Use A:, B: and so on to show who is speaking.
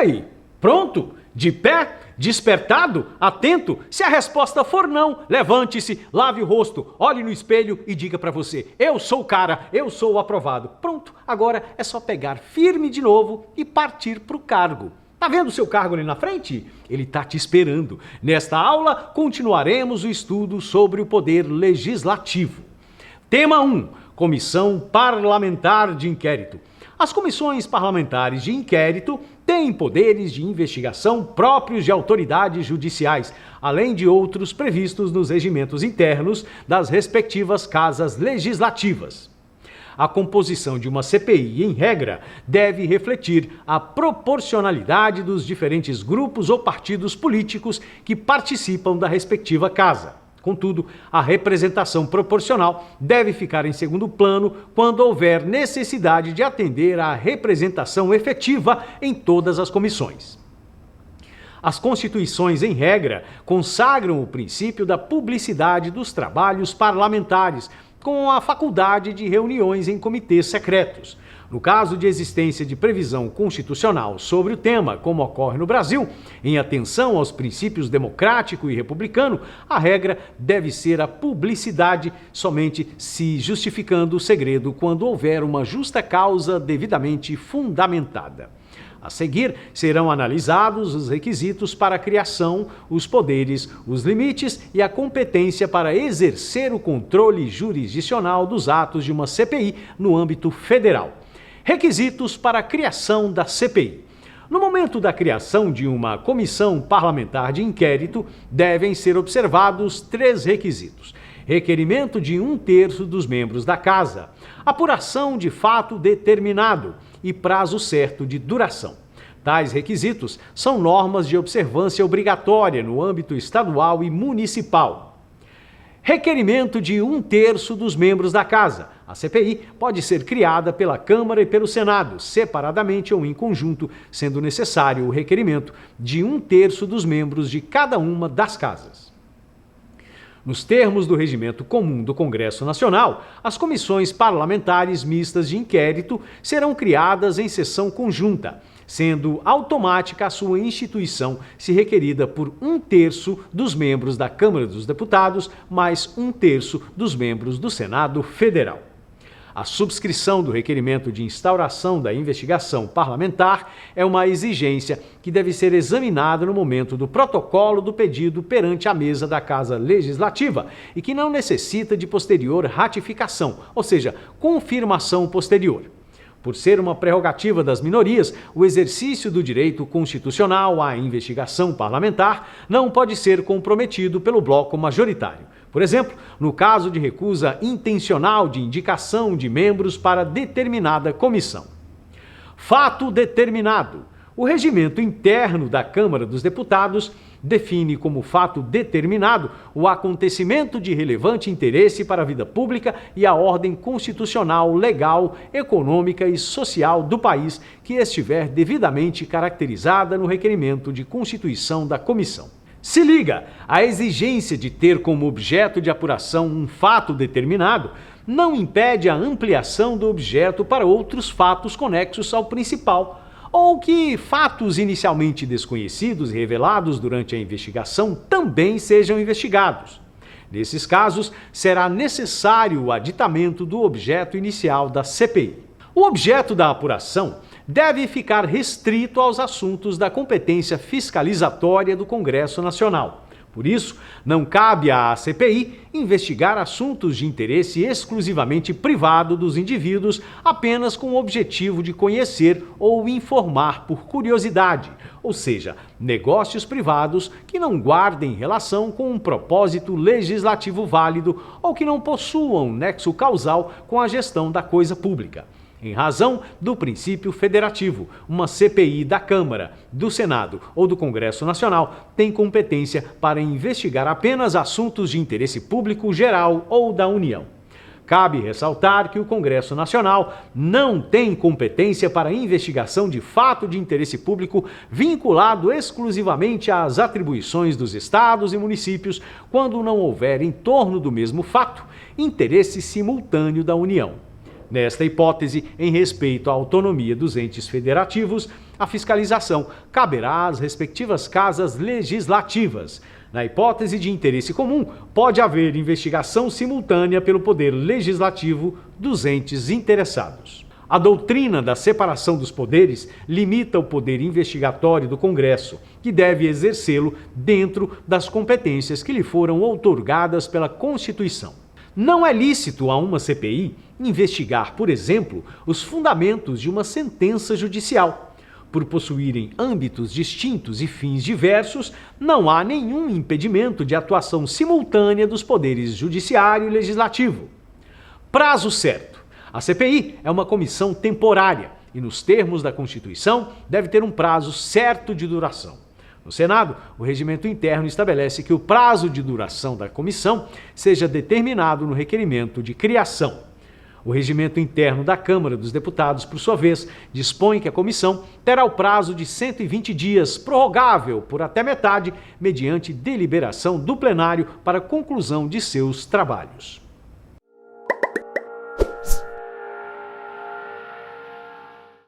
A: aí? Pronto? De pé? Despertado? Atento? Se a resposta for não, levante-se, lave o rosto, olhe no espelho e diga para você: eu sou o cara, eu sou o aprovado. Pronto, agora é só pegar firme de novo e partir para o cargo. Tá vendo o seu cargo ali na frente? Ele tá te esperando. Nesta aula, continuaremos o estudo sobre o poder legislativo. Tema 1. Comissão Parlamentar de Inquérito. As comissões parlamentares de inquérito têm poderes de investigação próprios de autoridades judiciais, além de outros previstos nos regimentos internos das respectivas casas legislativas. A composição de uma CPI, em regra, deve refletir a proporcionalidade dos diferentes grupos ou partidos políticos que participam da respectiva casa. Contudo, a representação proporcional deve ficar em segundo plano quando houver necessidade de atender à representação efetiva em todas as comissões. As constituições, em regra, consagram o princípio da publicidade dos trabalhos parlamentares, com a faculdade de reuniões em comitês secretos. No caso de existência de previsão constitucional sobre o tema, como ocorre no Brasil, em atenção aos princípios democrático e republicano, a regra deve ser a publicidade, somente se justificando o segredo quando houver uma justa causa devidamente fundamentada. A seguir, serão analisados os requisitos para a criação, os poderes, os limites e a competência para exercer o controle jurisdicional dos atos de uma CPI no âmbito federal. Requisitos para a criação da CPI. No momento da criação de uma comissão parlamentar de inquérito, devem ser observados 3 requisitos. Requerimento de 1/3 dos membros da Casa, apuração de fato determinado e prazo certo de duração. Tais requisitos são normas de observância obrigatória no âmbito estadual e municipal. Requerimento de 1/3 dos membros da Casa. A CPI pode ser criada pela Câmara e pelo Senado, separadamente ou em conjunto, sendo necessário o requerimento de 1/3 dos membros de cada uma das casas. Nos termos do Regimento Comum do Congresso Nacional, as comissões parlamentares mistas de inquérito serão criadas em sessão conjunta, sendo automática a sua instituição se requerida por 1/3 dos membros da Câmara dos Deputados, mais 1/3 dos membros do Senado Federal. A subscrição do requerimento de instauração da investigação parlamentar é uma exigência que deve ser examinada no momento do protocolo do pedido perante a mesa da Casa Legislativa e que não necessita de posterior ratificação, ou seja, confirmação posterior. Por ser uma prerrogativa das minorias, o exercício do direito constitucional à investigação parlamentar não pode ser comprometido pelo bloco majoritário. Por exemplo, no caso de recusa intencional de indicação de membros para determinada comissão. Fato determinado. O regimento interno da Câmara dos Deputados define como fato determinado o acontecimento de relevante interesse para a vida pública e a ordem constitucional, legal, econômica e social do país que estiver devidamente caracterizada no requerimento de constituição da comissão. Se liga, a exigência de ter como objeto de apuração um fato determinado não impede a ampliação do objeto para outros fatos conexos ao principal, ou que fatos inicialmente desconhecidos e revelados durante a investigação também sejam investigados. Nesses casos, será necessário o aditamento do objeto inicial da CPI. O objeto da apuração deve ficar restrito aos assuntos da competência fiscalizatória do Congresso Nacional. Por isso, não cabe à CPI investigar assuntos de interesse exclusivamente privado dos indivíduos apenas com o objetivo de conhecer ou informar por curiosidade, ou seja, negócios privados que não guardem relação com um propósito legislativo válido ou que não possuam nexo causal com a gestão da coisa pública. Em razão do princípio federativo, uma CPI da Câmara, do Senado ou do Congresso Nacional tem competência para investigar apenas assuntos de interesse público geral ou da União. Cabe ressaltar que o Congresso Nacional não tem competência para investigação de fato de interesse público vinculado exclusivamente às atribuições dos estados e municípios, quando não houver em torno do mesmo fato interesse simultâneo da União. Nesta hipótese, em respeito à autonomia dos entes federativos, a fiscalização caberá às respectivas casas legislativas. Na hipótese de interesse comum, pode haver investigação simultânea pelo Poder Legislativo dos entes interessados. A doutrina da separação dos poderes limita o poder investigatório do Congresso, que deve exercê-lo dentro das competências que lhe foram outorgadas pela Constituição. Não é lícito a uma CPI investigar, por exemplo, os fundamentos de uma sentença judicial. Por possuírem âmbitos distintos e fins diversos, não há nenhum impedimento de atuação simultânea dos poderes judiciário e legislativo. Prazo certo. A CPI é uma comissão temporária e, nos termos da Constituição, deve ter um prazo certo de duração. No Senado, o regimento interno estabelece que o prazo de duração da comissão seja determinado no requerimento de criação. O regimento interno da Câmara dos Deputados, por sua vez, dispõe que a comissão terá o prazo de 120 dias, prorrogável por até metade, mediante deliberação do plenário para conclusão de seus trabalhos.